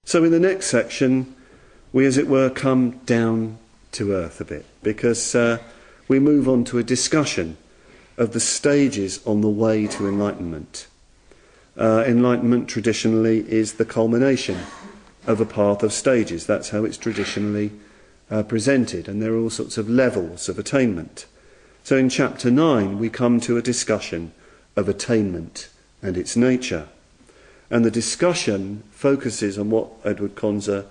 So in the next section, we, as it were, come down to earth a bit, because we move on to a discussion of the stages on the way to enlightenment. Enlightenment traditionally is the culmination of a path of stages. That's how it's traditionally presented, and there are all sorts of levels of attainment. So in chapter 9 we come to a discussion of attainment and its nature. And the discussion focuses on what Edward Conzer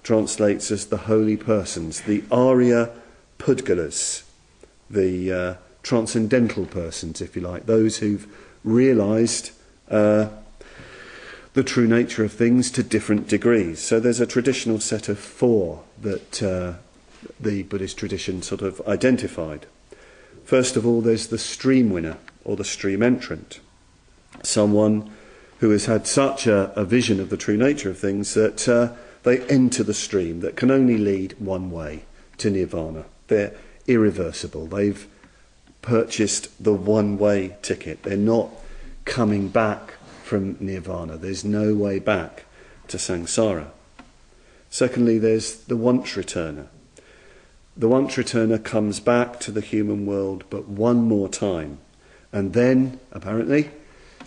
translates as the holy persons, the Arya Pudgalas, the transcendental persons, if you like, those who've realised the true nature of things to different degrees. So there's a traditional set of 4 that the Buddhist tradition sort of identified. First of all, there's the stream winner, or the stream entrant. Someone who has had such a vision of the true nature of things that they enter the stream that can only lead one way, to nirvana. They're irreversible. They've purchased the one-way ticket. They're not coming back from nirvana. There's no way back to samsara. Secondly, there's the once returner. The once returner comes back to the human world but one more time, and then, apparently,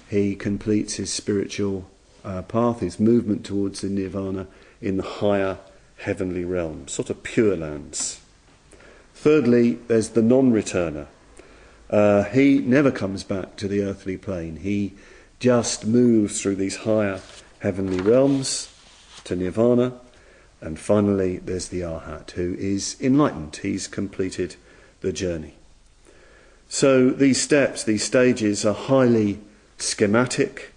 he completes his spiritual path, his movement towards the nirvana in the higher heavenly realms, sort of pure lands. Thirdly, there's the non-returner. He never comes back to the earthly plane. He just moves through these higher heavenly realms to nirvana. And finally, there's the arhat, who is enlightened. He's completed the journey. So these steps, these stages are highly schematic,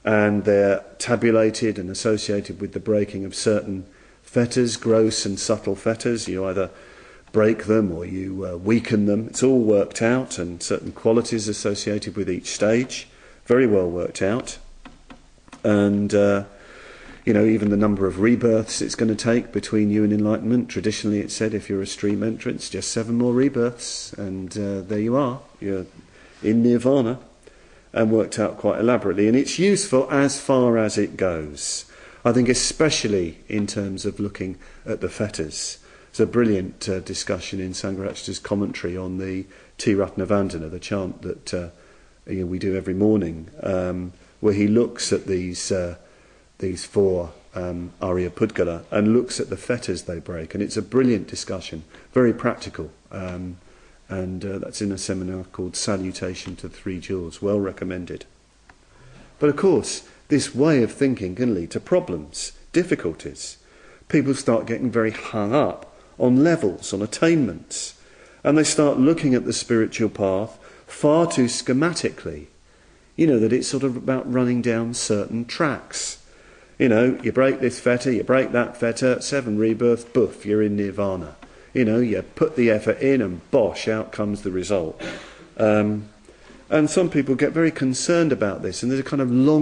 and they're tabulated and associated with the breaking of certain fetters, gross and subtle fetters. You either break them or you weaken them. It's all worked out, and certain qualities associated with each stage, very well worked out. And even the number of rebirths it's going to take between you and enlightenment. Traditionally it's said if you're a stream entrance, just 7 more rebirths, and there you are, you're in nirvana, and worked out quite elaborately. And it's useful as far as it goes. I think especially in terms of looking at the fetters. There's a brilliant discussion in Sangharakshita's commentary on the Tiratnavandana, the chant that we do every morning, where he looks at these 4 Arya Pudgala and looks at the fetters they break. And it's a brilliant discussion, very practical. And that's in a seminar called Salutation to the 3 Jewels, well recommended. But of course, this way of thinking can lead to problems, difficulties. People start getting very hung up on levels, on attainments, and they start looking at the spiritual path far too schematically. That it's sort of about running down certain tracks. You break this fetter, you break that fetter, 7 rebirths, boof, you're in nirvana. You put the effort in and bosh, out comes the result. And some people get very concerned about this, and there's a kind of long